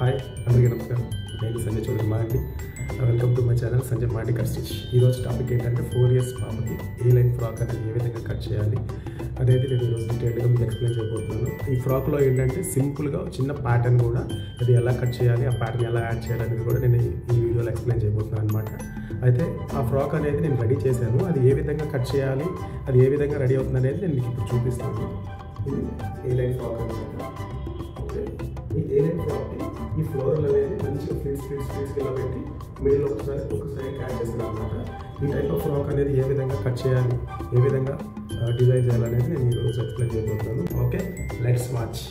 Hi అందరికీ నమస్కారం. నేను Sanjay Chaudhary Monty. Welcome to my channel Sanjay Monty cut stitch. ఈరోజు టాపిక్ ఏంటంటే 4 years పాపకి ఏ లైన్ ఫ్రాక్ అనేది ఏ విధంగా కట్ చేయాలి అనేది నేను ఈరోజు డీటెయిల్గా మీకు ఎక్స్ప్లెయిన్ చేయబోతున్నాను. ఈ ఫ్రాక్లో ఏంటంటే సింపుల్గా చిన్న ప్యాటర్న్ కూడా అది ఎలా కట్ చేయాలి, ఆ ప్యాటర్న్ ఎలా యాడ్ చేయాలి అనేది కూడా నేను ఈ వీడియోలో ఎక్స్ప్లెయిన్ చేయబోతున్నాను అనమాట. అయితే ఆ ఫ్రాక్ అనేది నేను రెడీ చేశాను. అది ఏ విధంగా కట్ చేయాలి, అది ఏ విధంగా రెడీ అవుతుంది అనేది నేను మీకు ఇప్పుడు చూపిస్తాను. ఇది ఏ లైన్ ఫ్రాక్ అనమాట. ఓకే, ఈ ఏ లైన్ ఫ్రాక్కి ఈ ఫ్లోరల్ అనేది మంచిగా ఫ్లిట్స్ ఇలా పెట్టి మిడిల్ ఒకసారి క్యాచ్ చేస్తాను అనమాట. ఈ టైప్ ఆఫ్ ఫ్రాక్ అనేది ఏ విధంగా కట్ చేయాలి, ఏ విధంగా డిజైన్ చేయాలనేది నేను ఈరోజు ఎక్స్ప్లెయిన్ చేయబోతున్నాను. Okay, let's watch.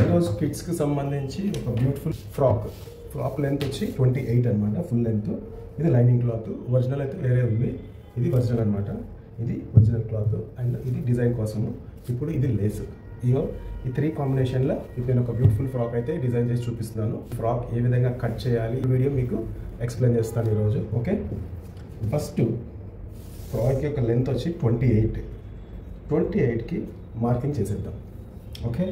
ఈరోజు కిడ్స్కి సంబంధించి ఒక బ్యూటిఫుల్ ఫ్రాక్ లెంత్ వచ్చి 28 అనమాట, ఫుల్ లెంత్. ఇది లైనింగ్ క్లాత్, ఒరిజినల్ అయితే వేరే ఉంది. ఇది ఒరిజినల్ అనమాట, ఇది ఒరిజినల్ క్లాత్ అండ్ ఇది డిజైన్ కోసము. ఇప్పుడు ఇది లేస్. ఇగో ఈ 3 కాంబినేషన్లో ఇప్పుడు నేను ఒక బ్యూటిఫుల్ ఫ్రాక్ అయితే డిజైన్ చేసి చూపిస్తున్నాను. ఫ్రాక్ ఏ విధంగా కట్ చేయాలి ఈ వీడియో మీకు ఎక్స్ప్లెయిన్ చేస్తాను ఈరోజు. ఓకే, ఫస్ట్ ఫ్రాక్ యొక్క లెంత్ వచ్చి 28కి మార్కింగ్ చేసేద్దాం. ఓకే,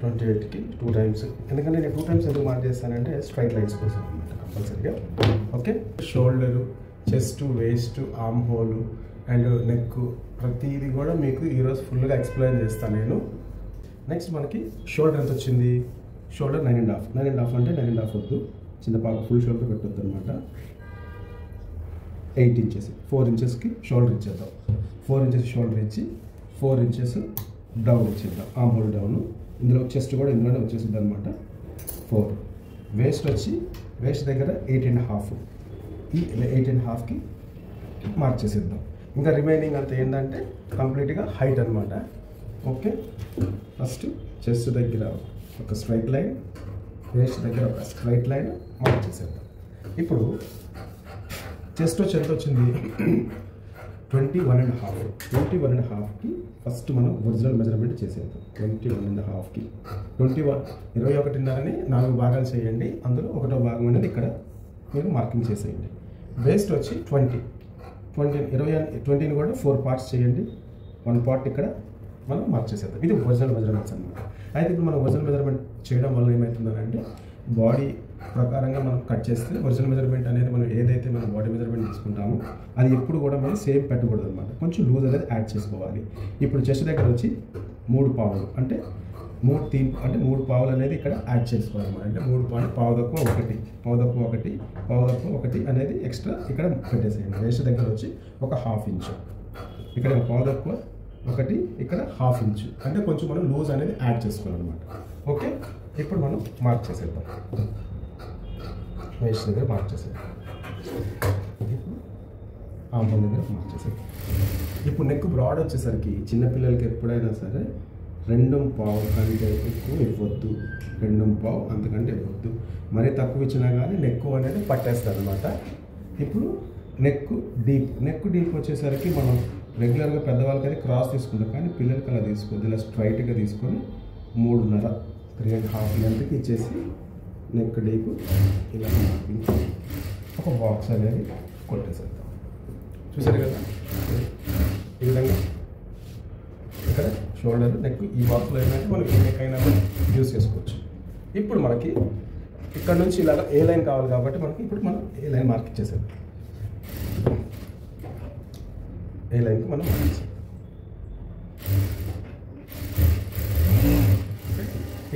28కి 2 times. ఎందుకంటే నేను 2 times ఎందుకు మార్క్ చేస్తానంటే స్ట్రైట్ లైన్స్ కోసం అనమాట కంపల్సరీగా. Okay, shoulder, chest, waste, arm hole and neck ప్రతిదీ కూడా మీకు ఈరోజు ఫుల్గా ఎక్స్ప్లెయిన్ చేస్తాను నేను. నెక్స్ట్ మనకి షోల్డర్ ఎంత వచ్చింది, షోల్డర్ 9.5 అంటే 9.5 వద్దు, చిన్న పాప ఫుల్ షోల్డర్ పెట్టొద్దు అనమాట. 8 inches, 4 inchesకి షోల్డర్ ఇచ్చేద్దాం. 4 inches షోల్డర్ ఇచ్చి 4 inches డౌన్ ఇచ్చేద్దాం, ఆర్మ్ హోల్ డౌన్. ఇందులో చెస్ట్ కూడా ఇందులోనే వచ్చేసింది అనమాట. 4 వేస్ట్ దగ్గర 8.5, ఈ 8.5కి మార్క్ చేసేద్దాం. ఇంకా రిమైనింగ్ అంతా ఏంటంటే కంప్లీట్గా హైట్ అనమాట. ఓకే, ఫస్ట్ చెస్ట్ దగ్గర ఒక స్ట్రైట్ లైన్, వేస్ట్ దగ్గర ఒక స్ట్రైట్ లైన్ మార్క్ చేసేద్దాం. ఇప్పుడు చెస్ట్ వచ్చి ఎంత వచ్చింది, 21.5కి ఫస్ట్ మనం ఒరిజినల్ మెజర్మెంట్ చేసేద్దాం. 21.5కి 21.5ని 4 భాగాలు చేయండి. అందులో 1వ భాగం అనేది ఇక్కడ మీరు మార్కింగ్ చేసేయండి. వేస్ట్ వచ్చి 20ని కూడా 4 parts చేయండి. 1 part ఇక్కడ మనం మార్క్ చేసేద్దాం. ఇది ఒరిజినల్ మెజర్మెంట్స్ అనమాట. అయితే ఇప్పుడు మనం ఒరిజినల్ మెజర్మెంట్ చేయడం వల్ల ఏమవుతుందంటే బాడీ ప్రకారంగా మనం కట్ చేస్తే ఒరిజినల్ మెజర్మెంట్ అనేది మనం ఏదైతే మనం బాడీ మెజర్మెంట్ తీసుకుంటామో అది ఎప్పుడు కూడా మనం సేమ్ పెట్టకూడదు అనమాట. కొంచెం లూజ్ అనేది యాడ్ చేసుకోవాలి. ఇప్పుడు చెస్ట్ దగ్గర వచ్చి 3 పావులు అంటే 3 పావులు అనేది ఇక్కడ యాడ్ చేసుకోవాలన్నమాట. అంటే 3 పావు తక్కువ 1 అనేది ఎక్స్ట్రా ఇక్కడ పెట్టేసేయండి. వేస్ట్ దగ్గర వచ్చి ఒక 1/2 inch, ఇక్కడ పావు తక్కువ 1, ఇక్కడ 1/2 inch, అంటే కొంచెం మనం లూజ్ అనేది యాడ్ చేసుకోవాలన్నమాట. ఓకే, ఇప్పుడు మనం మార్క్ చేసేద్దాం. వేస్ట్ దగ్గర మార్క్ చేసేద్దాం. ఇప్పుడు ఆర్మ్ హోల్ దగ్గర మార్క్ చేసేద్దాం. ఇప్పుడు నెక్ బ్రాడ్ వచ్చేసరికి చిన్నపిల్లలకి ఎప్పుడైనా సరే 2.5 కంటే ఎక్కువ ఇవ్వద్దు. 2.5 అంతకంటే ఇవ్వద్దు. మరీ తక్కువ ఇచ్చినా కానీ నెక్ అనేది పట్టేస్తుంది అనమాట. ఇప్పుడు నెక్ డీప్ వచ్చేసరికి మనం రెగ్యులర్గా పెద్దవాళ్ళకి అయితే క్రాస్ తీసుకుంటాం, కానీ పిల్లలకి అలా తీసుకోవద్దు. ఇలా స్ట్రైట్గా తీసుకొని 3.5 లెంత్కి ఇచ్చేసి నెక్ డీప్ ఇలా ఒక బాక్స్ అనేది కొట్టేసేద్దాం. చూసారు కదా, ఈ విధంగా ఇక్కడ షోల్డర్, నెక్ ఈ బాక్స్లో ఏంటంటే మనం ఏ నెక్ అయినా యూజ్ చేసుకోవచ్చు. ఇప్పుడు మనకి ఇక్కడ నుంచి ఇలాగ ఏ లైన్ కావాలి కాబట్టి ఇప్పుడు మనం ఏ లైన్ మార్క్ ఇచ్చేసాం. ఏ లైన్కి మనం మార్క్ ఇచ్చాం.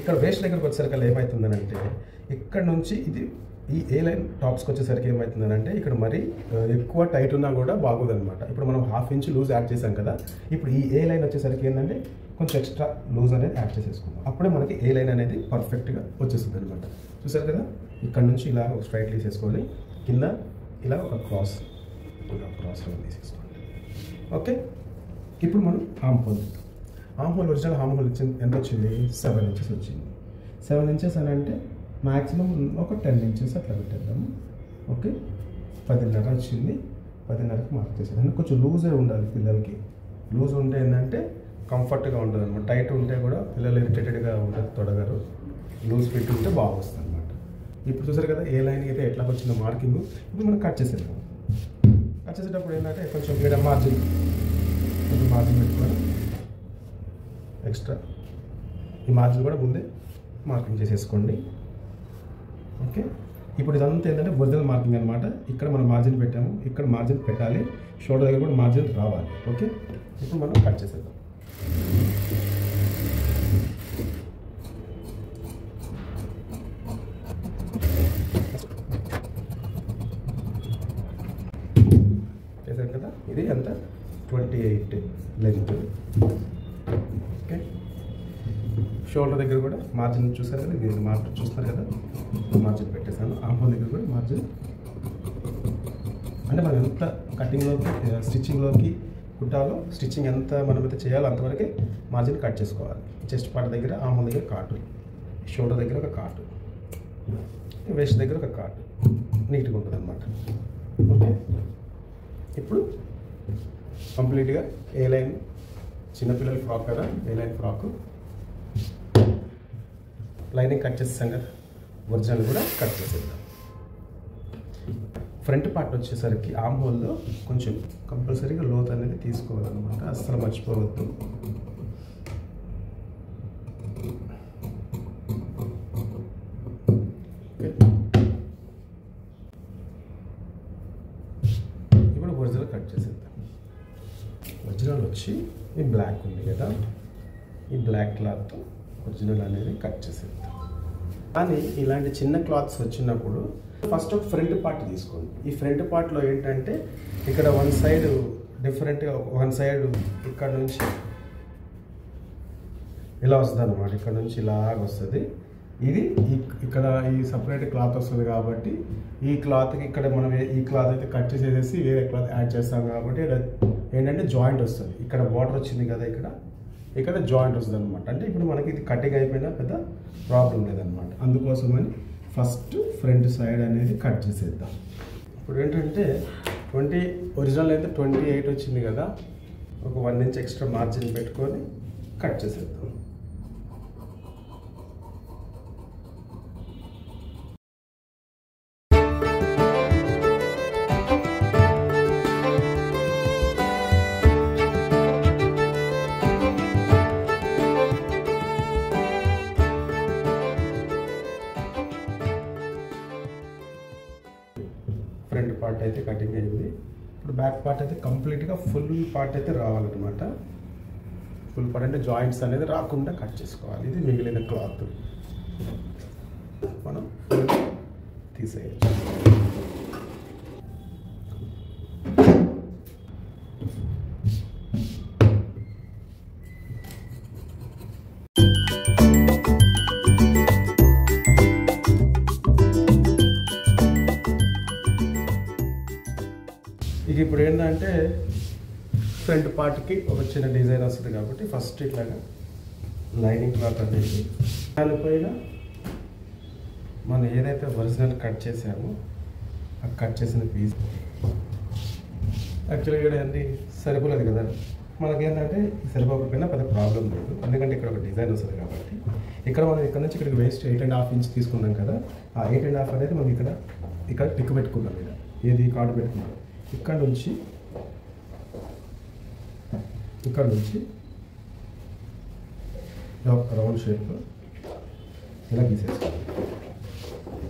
ఇక్కడ వేస్ట్ దగ్గరకు వచ్చేసరికి ఏమవుతుందని అంటే ఇక్కడ నుంచి ఈ ఏ లైన్ టాప్స్కి వచ్చేసరికి ఏమవుతుందని అంటే ఇక్కడ మరి ఎక్కువ టైట్ ఉన్నా కూడా బాగోదన్నమాట. ఇప్పుడు మనం 1/2 inch లూజ్ యాడ్ చేసాం కదా, ఇప్పుడు ఈ ఏ లైన్ వచ్చేసరికి ఏంటంటే కొంచెం ఎక్స్ట్రా లూజ్ అనేది యాడ్ చేసేసుకుందాం. అప్పుడే మనకి ఏ లైన్ అనేది పర్ఫెక్ట్గా వచ్చేస్తుంది అనమాట. చూసారు కదా, ఇక్కడ నుంచి ఇలా ఒక స్ట్రైట్ తీసేసుకొని కింద ఇలా ఒక క్రాస్ తీసేసుకోండి. ఓకే, ఇప్పుడు మనం arm whole original arm whole ఎంత వచ్చింది, 7 inches వచ్చింది. 7 inches అని అంటే మ్యాక్సిమం ఒక 10 inches అట్లా పెట్టేద్దాము. ఓకే, 10.5 వచ్చింది. 10.5కి మార్క్ చేసేది. అంటే కొంచెం లూజే ఉండాలి. పిల్లలకి లూజ్ ఉంటే ఏంటంటే కంఫర్ట్గా ఉంటుంది అనమాట. టైట్ ఉంటే కూడా పిల్లలు ఇరిటేటెడ్గా ఉంటుంది, తొడగారు. లూజ్ ఫిట్ ఉంటే బాగా వస్తుంది అనమాట. ఇప్పుడు చూసారు కదా ఏ లైన్ అయితే ఎట్లా వచ్చిందో మార్కింగ్. ఇప్పుడు మనం కట్ చేసేద్దాం. కట్ చేసేటప్పుడు ఏంటంటే కొంచెం మార్జిన్ పెట్టుకొని ఎక్స్ట్రా ఈ మార్జిన్ కూడా ముందే మార్కింగ్ చేసేసుకోండి. ఓకే, ఇప్పుడు ఇదంతా ఏంటంటే ఒరిజినల్ మార్కింగ్ అనమాట. ఇక్కడ మనం మార్జిన్ పెట్టాము, ఇక్కడ మార్జిన్ పెట్టాలి, షోల్డర్ దగ్గర కూడా మార్జిన్ రావాలి. ఓకే, ఇప్పుడు మనం కట్ చేసేద్దాం. చేశారు కదా, ఇది ఎంత 28 లెంత్. ఓకే, షోల్డర్ దగ్గర కూడా మార్జిన్ చూసారు కదా, దీనికి మార్జిన్ చూస్తున్నారు కదా, మార్జిన్ పెట్టేశాను. ఆంహోల్ దగ్గర కూడా మార్జిన్, అంటే మనం ఎంత కటింగ్లోకి స్టిచ్చింగ్లోకి కుట్టాలో, స్టిచ్చింగ్ ఎంత మనమైతే చేయాలో అంతవరకే మార్జిన్ కట్ చేసుకోవాలి. చెస్ట్ పార్ట్ దగ్గర, ఆంహోల్ దగ్గర కాటు, షోల్డర్ దగ్గర ఒక కాటు, వేస్ట్ దగ్గర ఒక కాటు, నీట్గా ఉంటుంది అన్నమాట. ఓకే, ఇప్పుడు కంప్లీట్గా ఏ లైన్, చిన్నపిల్లల ఫ్రాక్ కదా, ఏ లైన్ ఫ్రాక్ లైనింగ్ కట్ చేసేసాం కదా, ఒరిజినల్ కూడా కట్ చేసేద్దాం. ఫ్రంట్ పార్ట్ వచ్చేసరికి ఆర్మ్ హోల్లో కొంచెం కంపల్సరీగా లోత్ అనేది తీసుకోవాలన్నమాట, అస్సలు మర్చిపోవద్దు. ఇప్పుడు ఒరిజినల్ కట్ చేసేద్దాం. ఒరిజినల్ వచ్చి ఈ బ్లాక్ ఉంది కదా, ఈ బ్లాక్ క్లాత్ ఒరిజినల్ అనేది కట్ చేసేద్దాం. కానీ ఇలాంటి చిన్న క్లాత్స్ వచ్చినప్పుడు ఫస్ట్ ఒక ఫ్రంట్ పార్ట్ తీసుకోండి. ఈ ఫ్రంట్ పార్ట్లో ఏంటంటే ఇక్కడ వన్ సైడ్ డిఫరెంట్గా, వన్ సైడ్ ఇక్కడ నుంచి ఇలా వస్తుంది అన్నమాట, ఇక్కడ నుంచి ఇలాగ వస్తుంది. ఇది ఇక్కడ ఈ సపరేట్ క్లాత్ వస్తుంది కాబట్టి ఈ క్లాత్కి ఇక్కడ మనం ఈ క్లాత్ అయితే కట్ చేసేసి వేరే క్లాత్ యాడ్ చేస్తాం కాబట్టి ఏంటంటే జాయింట్ వస్తుంది. ఇక్కడ బార్డర్ వచ్చింది కదా, ఇక్కడ జాయింట్ వస్తుంది అనమాట. అంటే ఇప్పుడు మనకి ఇది కటింగ్ అయిపోయినా పెద్ద ప్రాబ్లం లేదనమాట. అందుకోసమని ఫస్ట్ ఫ్రంట్ సైడ్ అనేది కట్ చేసేద్దాం. ఇప్పుడు ఏంటంటే ఒరిజినల్ అయితే 28 వచ్చింది కదా, ఒక 1 ఇంచ్ ఎక్స్ట్రా మార్జిన్ పెట్టుకొని కట్ చేసేద్దాం. ఫ్రంట్ పార్ట్ అయితే కటింగ్ అయింది. ఇప్పుడు బ్యాక్ పార్ట్ అయితే కంప్లీట్గా ఫుల్ పార్ట్ అయితే రావాలన్నమాట. ఫుల్ పార్ట్ అంటే జాయింట్స్ అనేది రాకుండా కట్ చేసుకోవాలి. ఇది మిగిలిన క్లాత్ మనం తీసేయచ్చు. ఇక ఇప్పుడు ఏంటంటే ఫ్రంట్ పార్ట్కి ఒక చిన్న డిజైన్ వస్తుంది కాబట్టి ఫస్ట్ ఇట్లాగా లైనింగ్ క్లాత్ అనేది దానిపైన మనం ఏదైతే ఒరిజినల్ కట్ చేసామో ఆ కట్ చేసిన పీస్ యాక్చువల్గా ఇక్కడ ఏంటి సరిపోలేదు కదా, మనకేంటంటే సరిపోకపోయినా పెద్ద ప్రాబ్లం లేదు, ఎందుకంటే ఇక్కడ ఒక డిజైన్ వస్తుంది కాబట్టి. ఇక్కడ మనం ఇక్కడ నుంచి ఇక్కడికి వేస్ట్ 8.5 ఇంచ్ తీసుకున్నాం కదా, ఆ 8.5 అనేది మనం ఇక్కడ టిక్ పెట్టుకున్నాం. ఏది కార్డు పెట్టుకున్నాం. ఇక్కడ నుంచి రౌండ్ షేప్ ఇలా గీసేసుకోవాలి.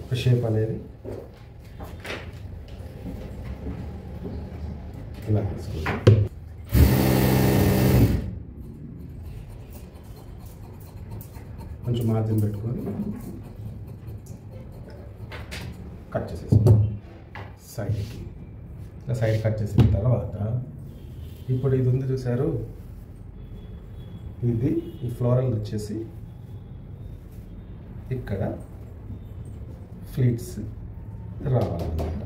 ఒక షేప్ అనేది ఇలా తీసుకోవాలి. కొంచెం మార్జిన్ పెట్టుకొని కట్ చేసేసుకోవాలి సైడ్కి. ఇలా సైడ్ కట్ చేసిన తర్వాత ఇప్పుడు ఇది ఉంది చూసారు, ఇది ఈ ఫ్లోరల్ వచ్చేసి ఇక్కడ ఫ్లీట్స్ రావాలన్నమాట.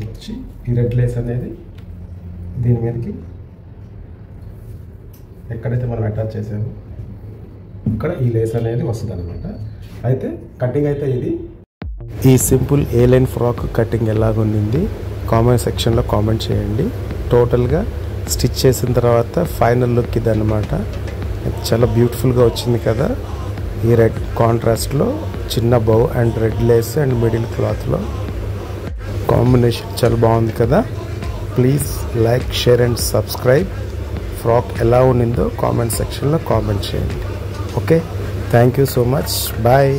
వచ్చి ఈ రెడ్ లేస్ అనేది దీని మీదకి ఎక్కడైతే మనం అటాచ్ చేసామో ఇక్కడ ఈ లేస్ అనేది వస్తుంది అనమాట. అయితే కటింగ్ అయితే ఇది ఈ సింపుల్ ఏ లైన్ ఫ్రాక్ కటింగ్ ఎలాగుంది కామెంట్ సెక్షన్లో కామెంట్ చేయండి. టోటల్గా స్టిచ్ చేసిన తర్వాత ఫైనల్ లుక్ ఇది అనమాట. చాలా బ్యూటిఫుల్గా వచ్చింది కదా. ఈ రెడ్ కాంట్రాస్ట్లో చిన్న bow and red lace and middle క్లాత్లో కాంబినేషన్ చాలా బాగుంది కదా. Please like, share and subscribe. Frock ఎలా ఉండిందో కామెంట్ సెక్షన్లో కామెంట్ చేయండి. Okay, thank you so much. Bye.